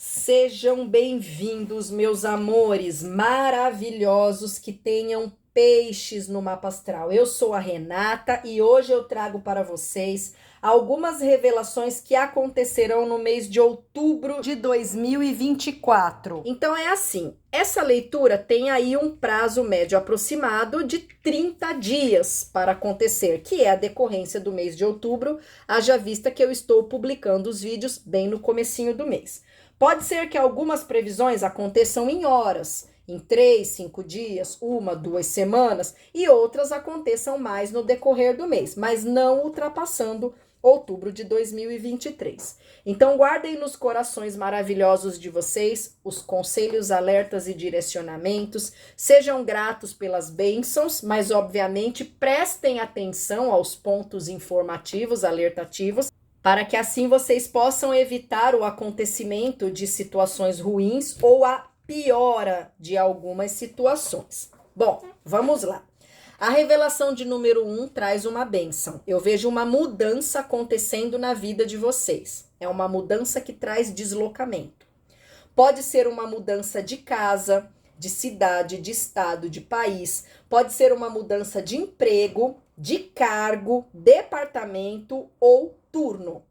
Sejam bem-vindos, meus amores maravilhosos que tenham peixes no mapa astral. Eu sou a Renata e hoje eu trago para vocês algumas revelações que acontecerão no mês de outubro de 2024. Então é assim, essa leitura tem aí um prazo médio aproximado de 30 dias para acontecer, que é a decorrência do mês de outubro, haja vista que eu estou publicando os vídeos bem no comecinho do mês. Pode ser que algumas previsões aconteçam em horas, em 3, 5 dias, 1, 2 semanas, e outras aconteçam mais no decorrer do mês, mas não ultrapassando outubro de 2023. Então guardem nos corações maravilhosos de vocês os conselhos, alertas e direcionamentos, sejam gratos pelas bênçãos, mas obviamente prestem atenção aos pontos informativos, alertativos, para que assim vocês possam evitar o acontecimento de situações ruins ou a piora de algumas situações. Bom, vamos lá. A revelação de número 1 traz uma bênção. Eu vejo uma mudança acontecendo na vida de vocês. É uma mudança que traz deslocamento. Pode ser uma mudança de casa, de cidade, de estado, de país. Pode ser uma mudança de emprego, de cargo, departamento ou turno.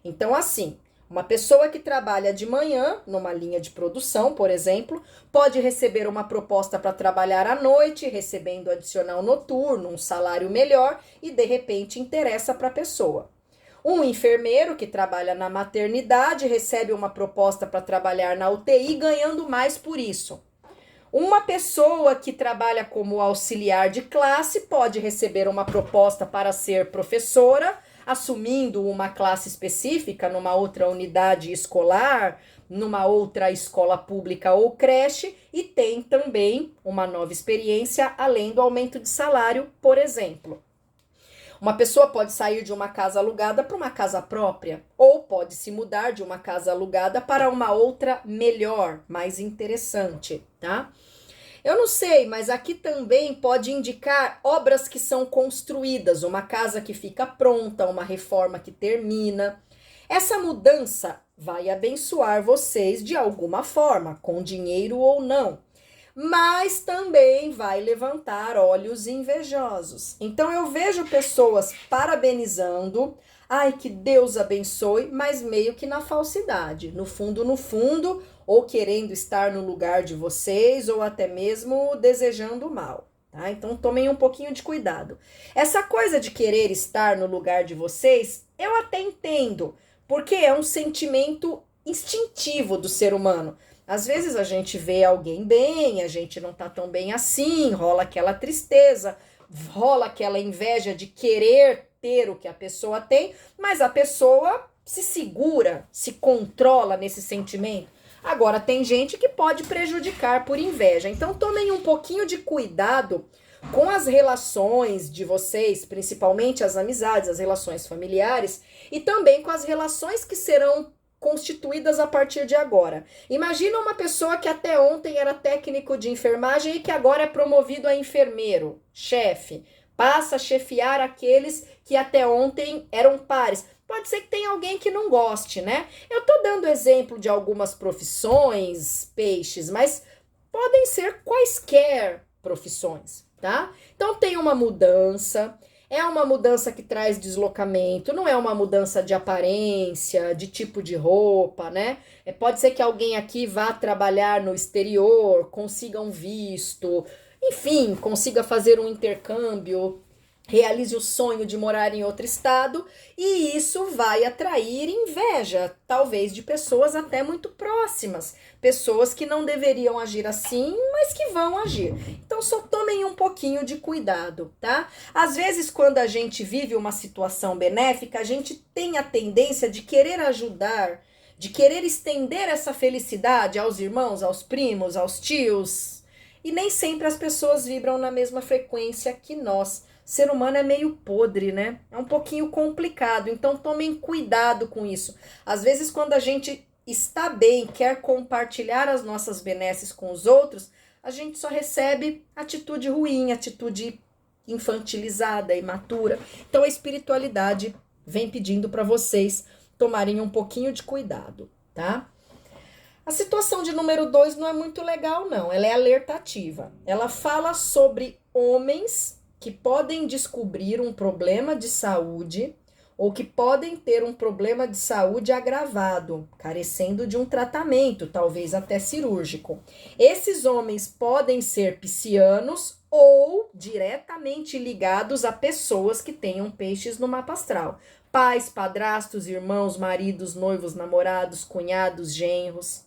Então, assim, uma pessoa que trabalha de manhã, numa linha de produção, por exemplo, pode receber uma proposta para trabalhar à noite, recebendo adicional noturno, um salário melhor e, de repente, interessa para a pessoa. Um enfermeiro que trabalha na maternidade recebe uma proposta para trabalhar na UTI, ganhando mais por isso. Uma pessoa que trabalha como auxiliar de classe pode receber uma proposta para ser professora, assumindo uma classe específica numa outra unidade escolar, numa outra escola pública ou creche, e tem também uma nova experiência além do aumento de salário, por exemplo. Uma pessoa pode sair de uma casa alugada para uma casa própria, ou pode se mudar de uma casa alugada para uma outra melhor, mais interessante, tá? Eu não sei, mas aqui também pode indicar obras que são construídas, uma casa que fica pronta, uma reforma que termina. Essa mudança vai abençoar vocês de alguma forma, com dinheiro ou não, mas também vai levantar olhos invejosos. Então eu vejo pessoas parabenizando, ai que Deus abençoe, mas meio que na falsidade, no fundo, ou querendo estar no lugar de vocês, ou até mesmo desejando mal, tá? Então tomem um pouquinho de cuidado. Essa coisa de querer estar no lugar de vocês, eu até entendo, porque é um sentimento instintivo do ser humano. Às vezes a gente vê alguém bem, a gente não tá tão bem assim, rola aquela tristeza, rola aquela inveja de querer ter o que a pessoa tem, mas a pessoa se segura, se controla nesse sentimento. Agora, tem gente que pode prejudicar por inveja. Então, tomem um pouquinho de cuidado com as relações de vocês, principalmente as amizades, as relações familiares, e também com as relações que serão constituídas a partir de agora. Imagina uma pessoa que até ontem era técnico de enfermagem e que agora é promovido a enfermeiro, chefe, passa a chefiar aqueles que até ontem eram pares. Pode ser que tenha alguém que não goste, né? Eu tô dando exemplo de algumas profissões, peixes, mas podem ser quaisquer profissões, tá? Então tem uma mudança, é uma mudança que traz deslocamento, não é uma mudança de aparência, de tipo de roupa, né? Pode ser que alguém aqui vá trabalhar no exterior, consiga um visto, enfim, consiga fazer um intercâmbio, realize o sonho de morar em outro estado, e isso vai atrair inveja, talvez de pessoas até muito próximas, pessoas que não deveriam agir assim, mas que vão agir. Então só tomem um pouquinho de cuidado, tá? Às vezes, quando a gente vive uma situação benéfica, a gente tem a tendência de querer ajudar, de querer estender essa felicidade aos irmãos, aos primos, aos tios, e nem sempre as pessoas vibram na mesma frequência que nós. Ser humano é meio podre, né? É um pouquinho complicado, então tomem cuidado com isso. Às vezes, quando a gente está bem, quer compartilhar as nossas benesses com os outros, a gente só recebe atitude ruim, atitude infantilizada, imatura. Então a espiritualidade vem pedindo para vocês tomarem um pouquinho de cuidado, tá? A situação de número 2 não é muito legal, não. Ela é alertativa. Ela fala sobre homens que podem descobrir um problema de saúde ou que podem ter um problema de saúde agravado, carecendo de um tratamento, talvez até cirúrgico. Esses homens podem ser piscianos ou diretamente ligados a pessoas que tenham peixes no mapa astral. Pais, padrastos, irmãos, maridos, noivos, namorados, cunhados, genros,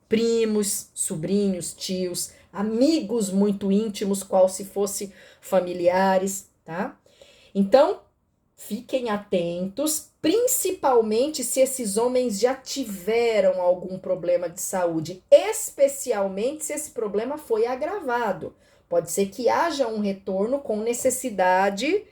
primos, sobrinhos, tios, amigos muito íntimos, qual se fosse familiares, tá? Então, fiquem atentos, principalmente se esses homens já tiveram algum problema de saúde, especialmente se esse problema foi agravado. Pode ser que haja um retorno com necessidade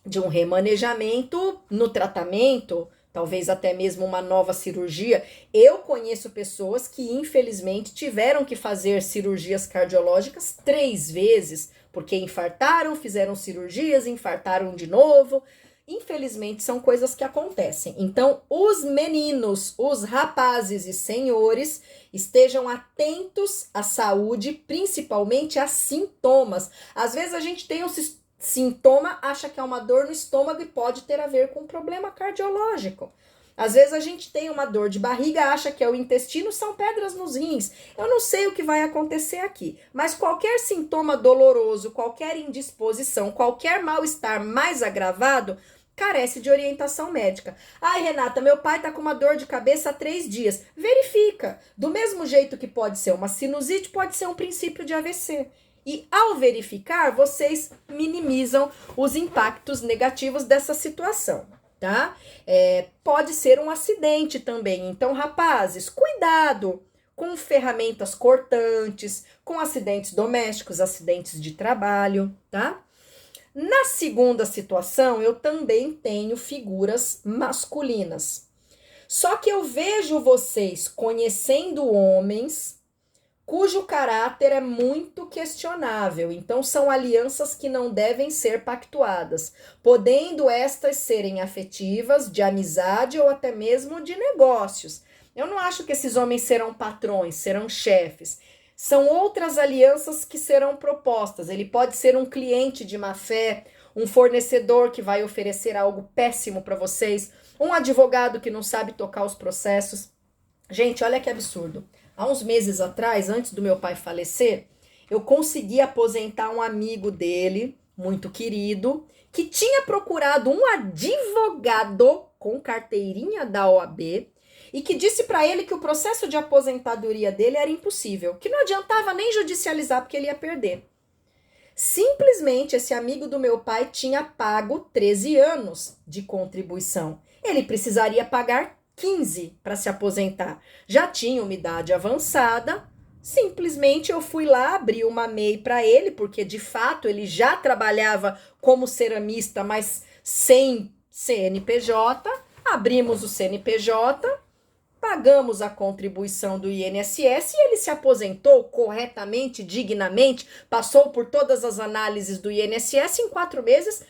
de um remanejamento no tratamento, talvez até mesmo uma nova cirurgia. Eu conheço pessoas que, infelizmente, tiveram que fazer cirurgias cardiológicas 3 vezes, porque infartaram, fizeram cirurgias, infartaram de novo. Infelizmente, são coisas que acontecem. Então, os meninos, os rapazes e senhores, estejam atentos à saúde, principalmente a sintomas. Às vezes, a gente tem um sintoma, acha que é uma dor no estômago e pode ter a ver com um problema cardiológico. Às vezes a gente tem uma dor de barriga, acha que é o intestino, são pedras nos rins. Eu não sei o que vai acontecer aqui, mas qualquer sintoma doloroso, qualquer indisposição, qualquer mal-estar mais agravado, carece de orientação médica. Ai, Renata, meu pai tá com uma dor de cabeça há 3 dias. Verifica. Do mesmo jeito que pode ser uma sinusite, pode ser um princípio de AVC. E ao verificar, vocês minimizam os impactos negativos dessa situação, tá? Pode ser um acidente também. Então, rapazes, cuidado com ferramentas cortantes, com acidentes domésticos, acidentes de trabalho, tá? Na segunda situação, eu também tenho figuras masculinas. Só que eu vejo vocês conhecendo homens cujo caráter é muito questionável. Então, são alianças que não devem ser pactuadas, podendo estas serem afetivas, de amizade ou até mesmo de negócios. Eu não acho que esses homens serão patrões, serão chefes. São outras alianças que serão propostas. Ele pode ser um cliente de má fé, um fornecedor que vai oferecer algo péssimo para vocês, um advogado que não sabe tocar os processos. Gente, olha que absurdo. Há uns meses atrás, antes do meu pai falecer, eu consegui aposentar um amigo dele, muito querido, que tinha procurado um advogado com carteirinha da OAB e que disse para ele que o processo de aposentadoria dele era impossível, que não adiantava nem judicializar porque ele ia perder. Simplesmente esse amigo do meu pai tinha pago 13 anos de contribuição. Ele precisaria pagar 15 para se aposentar. Já tinha uma idade avançada, simplesmente eu fui lá, abri uma MEI para ele, porque de fato ele já trabalhava como ceramista, mas sem CNPJ. Abrimos o CNPJ, pagamos a contribuição do INSS e ele se aposentou corretamente, dignamente, passou por todas as análises do INSS em 4 meses,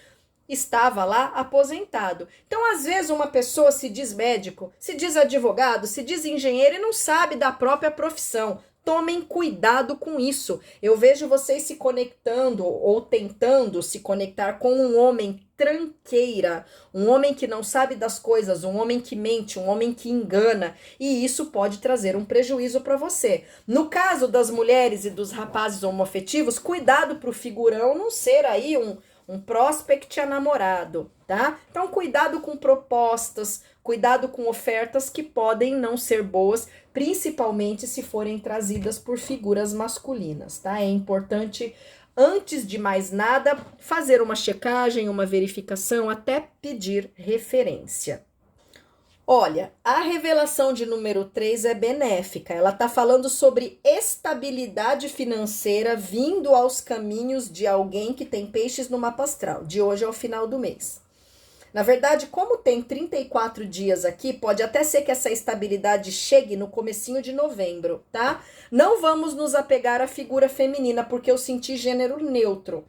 estava lá aposentado. Então, às vezes, uma pessoa se diz médico, se diz advogado, se diz engenheiro e não sabe da própria profissão. Tomem cuidado com isso. Eu vejo vocês se conectando ou tentando se conectar com um homem tranqueira, um homem que não sabe das coisas, um homem que mente, um homem que engana, e isso pode trazer um prejuízo para você. No caso das mulheres e dos rapazes homoafetivos, cuidado para o figurão não ser aí um prospect a namorado, tá? Então, cuidado com propostas, cuidado com ofertas que podem não ser boas, principalmente se forem trazidas por figuras masculinas, tá? É importante, antes de mais nada, fazer uma checagem, uma verificação, até pedir referência. Olha, a revelação de número 3 é benéfica. Ela está falando sobre estabilidade financeira vindo aos caminhos de alguém que tem peixes no mapa astral, de hoje ao final do mês. Na verdade, como tem 34 dias aqui, pode até ser que essa estabilidade chegue no comecinho de novembro, tá? Não vamos nos apegar à figura feminina, porque eu senti gênero neutro.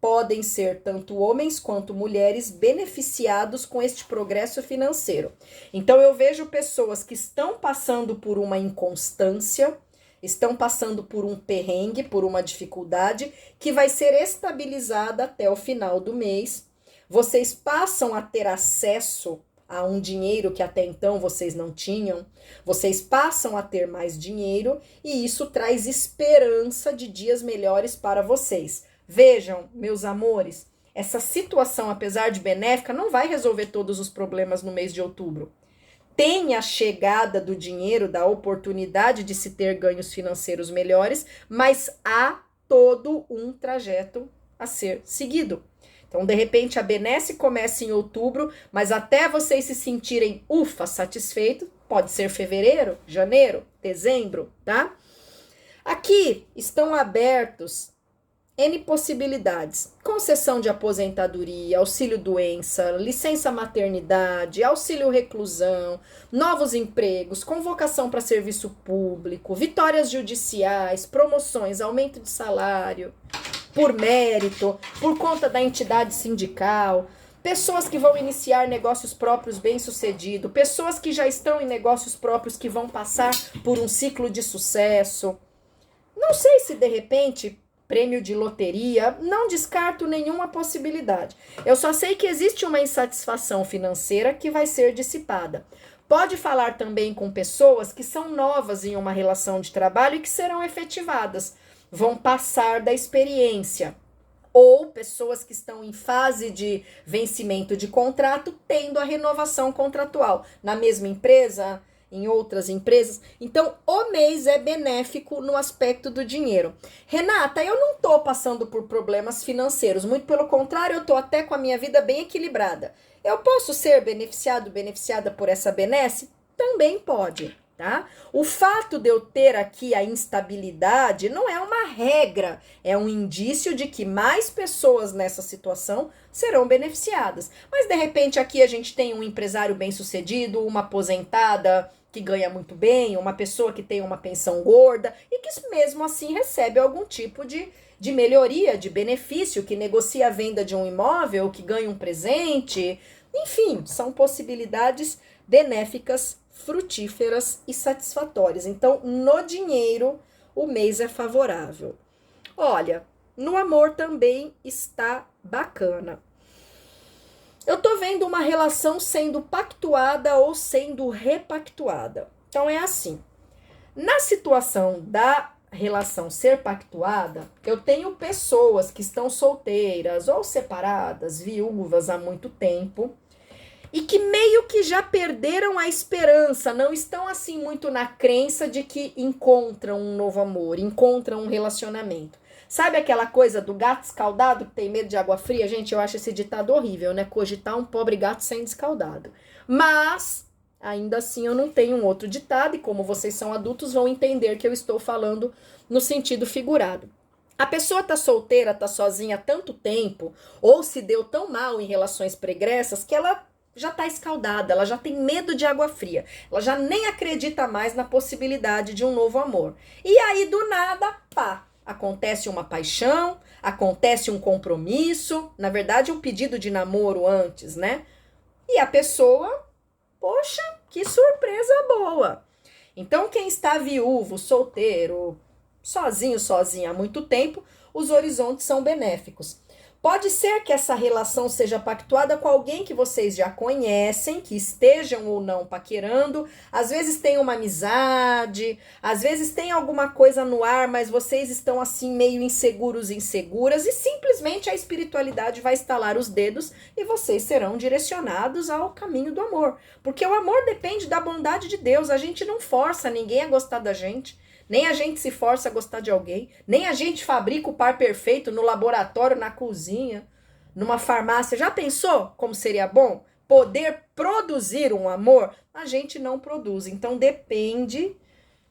podem ser tanto homens quanto mulheres beneficiados com este progresso financeiro. Então eu vejo pessoas que estão passando por uma inconstância, estão passando por um perrengue, por uma dificuldade que vai ser estabilizada até o final do mês. Vocês passam a ter acesso a um dinheiro que até então vocês não tinham, vocês passam a ter mais dinheiro e isso traz esperança de dias melhores para vocês. Vejam, meus amores, essa situação, apesar de benéfica, não vai resolver todos os problemas no mês de outubro. Tem a chegada do dinheiro, da oportunidade de se ter ganhos financeiros melhores, mas há todo um trajeto a ser seguido. Então, de repente, a benesse começa em outubro, mas até vocês se sentirem, ufa, satisfeitos, pode ser fevereiro, janeiro, dezembro, tá? Aqui estão abertos N possibilidades. Concessão de aposentadoria, auxílio doença, licença maternidade, auxílio reclusão, novos empregos, convocação para serviço público, vitórias judiciais, promoções, aumento de salário, por mérito, por conta da entidade sindical, pessoas que vão iniciar negócios próprios bem-sucedido, pessoas que já estão em negócios próprios que vão passar por um ciclo de sucesso. Não sei se de repente prêmio de loteria, não descarto nenhuma possibilidade. Eu só sei que existe uma insatisfação financeira que vai ser dissipada. Pode falar também com pessoas que são novas em uma relação de trabalho e que serão efetivadas, vão passar da experiência. Ou pessoas que estão em fase de vencimento de contrato, tendo a renovação contratual na mesma empresa, em outras empresas. Então, o mês é benéfico no aspecto do dinheiro. Renata, eu não tô passando por problemas financeiros, muito pelo contrário, eu tô até com a minha vida bem equilibrada. Eu posso ser beneficiada por essa benesse? Também pode, tá? O fato de eu ter aqui a instabilidade não é uma regra, é um indício de que mais pessoas nessa situação serão beneficiadas. Mas, de repente, aqui a gente tem um empresário bem-sucedido, uma aposentada que ganha muito bem, uma pessoa que tem uma pensão gorda e que mesmo assim recebe algum tipo de melhoria, de benefício, que negocia a venda de um imóvel, que ganha um presente. Enfim, são possibilidades benéficas, frutíferas e satisfatórias. Então, no dinheiro, o mês é favorável. Olha, no amor também está bacana. Eu tô vendo uma relação sendo pactuada ou sendo repactuada. Então é assim, na situação da relação ser pactuada, eu tenho pessoas que estão solteiras ou separadas, viúvas há muito tempo, e que meio que já perderam a esperança, não estão assim muito na crença de que encontram um novo amor, encontram um relacionamento. Sabe aquela coisa do gato escaldado que tem medo de água fria? Gente, eu acho esse ditado horrível, né? Cogitar um pobre gato sendo escaldado. Mas, ainda assim, eu não tenho um outro ditado, e como vocês são adultos, vão entender que eu estou falando no sentido figurado. A pessoa tá solteira, tá sozinha há tanto tempo, ou se deu tão mal em relações pregressas, que ela já tá escaldada, ela já tem medo de água fria, ela já nem acredita mais na possibilidade de um novo amor. E aí, do nada, pá, acontece uma paixão, acontece um compromisso, na verdade um pedido de namoro antes, né? E a pessoa, poxa, que surpresa boa. Então quem está viúvo, solteiro, sozinho, sozinha há muito tempo, os horizontes são benéficos. Pode ser que essa relação seja pactuada com alguém que vocês já conhecem, que estejam ou não paquerando. Às vezes tem uma amizade, às vezes tem alguma coisa no ar, mas vocês estão assim meio inseguros, inseguras, e simplesmente a espiritualidade vai estalar os dedos e vocês serão direcionados ao caminho do amor. Porque o amor depende da bondade de Deus, a gente não força ninguém a gostar da gente. Nem a gente se força a gostar de alguém, nem a gente fabrica o par perfeito no laboratório, na cozinha, numa farmácia. Já pensou como seria bom poder produzir um amor? A gente não produz, então depende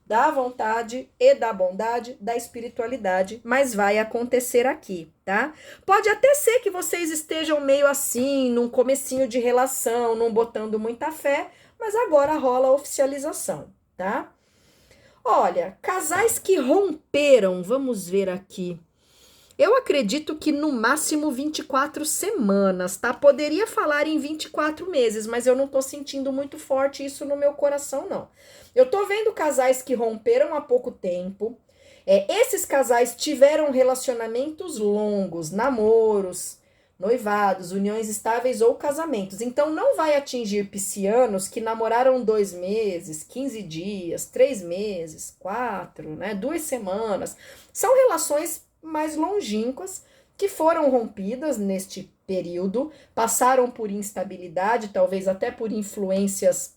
da vontade e da bondade, da espiritualidade, mas vai acontecer aqui, tá? Pode até ser que vocês estejam meio assim, num comecinho de relação, não botando muita fé, mas agora rola a oficialização, tá? Olha, casais que romperam, vamos ver aqui. Eu acredito que no máximo 24 semanas, tá? Poderia falar em 24 meses, mas eu não tô sentindo muito forte isso no meu coração, não. Eu tô vendo casais que romperam há pouco tempo. Esses casais tiveram relacionamentos longos, namoros, noivados, uniões estáveis ou casamentos. Então não vai atingir piscianos que namoraram 2 meses, 15 dias, 3 meses, 4, né? 2 semanas. São relações mais longínquas que foram rompidas neste período, passaram por instabilidade, talvez até por influências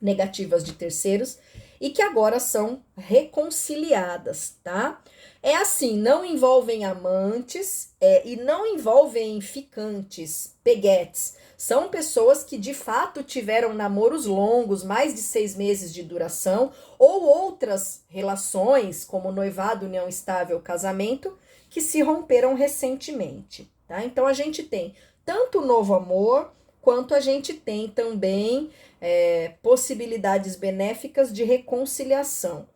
negativas de terceiros e que agora são reconciliadas, tá? É assim, não envolvem amantes e não envolvem ficantes, peguetes. São pessoas que de fato tiveram namoros longos, mais de 6 meses de duração, ou outras relações, como noivado, união estável, casamento, que se romperam recentemente, tá? Então a gente tem tanto novo amor, quanto a gente tem também possibilidades benéficas de reconciliação.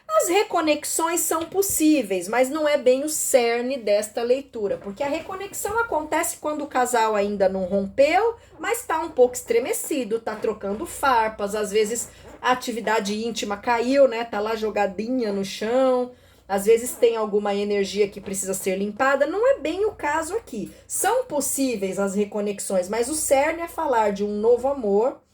As reconexões são possíveis, mas não é bem o cerne desta leitura, porque a reconexão acontece quando o casal ainda não rompeu, mas está um pouco estremecido, está trocando farpas, às vezes a atividade íntima caiu, né? Tá lá jogadinha no chão, às vezes tem alguma energia que precisa ser limpada, não é bem o caso aqui. São possíveis as reconexões, mas o cerne é falar de um novo amor,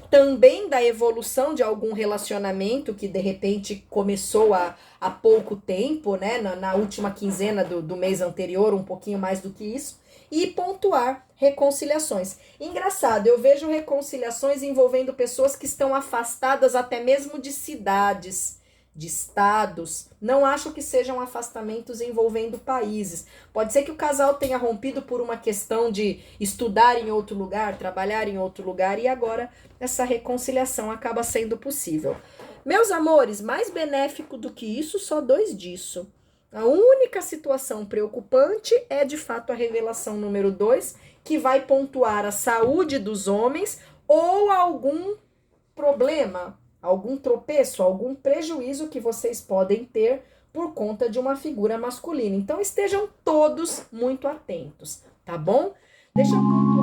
também da evolução de algum relacionamento que de repente começou há pouco tempo, né? Na última quinzena do mês anterior, um pouquinho mais do que isso, e pontuar reconciliações. Engraçado, eu vejo reconciliações envolvendo pessoas que estão afastadas até mesmo de cidades, de estados. Não acho que sejam afastamentos envolvendo países. Pode ser que o casal tenha rompido por uma questão de estudar em outro lugar, trabalhar em outro lugar, e agora essa reconciliação acaba sendo possível. Meus amores, mais benéfico do que isso, só 2 disso. A única situação preocupante é, de fato, a revelação número 2, que vai pontuar a saúde dos homens ou algum problema, algum tropeço, algum prejuízo que vocês podem ter por conta de uma figura masculina. Então, estejam todos muito atentos, tá bom? Deixa eu pontuar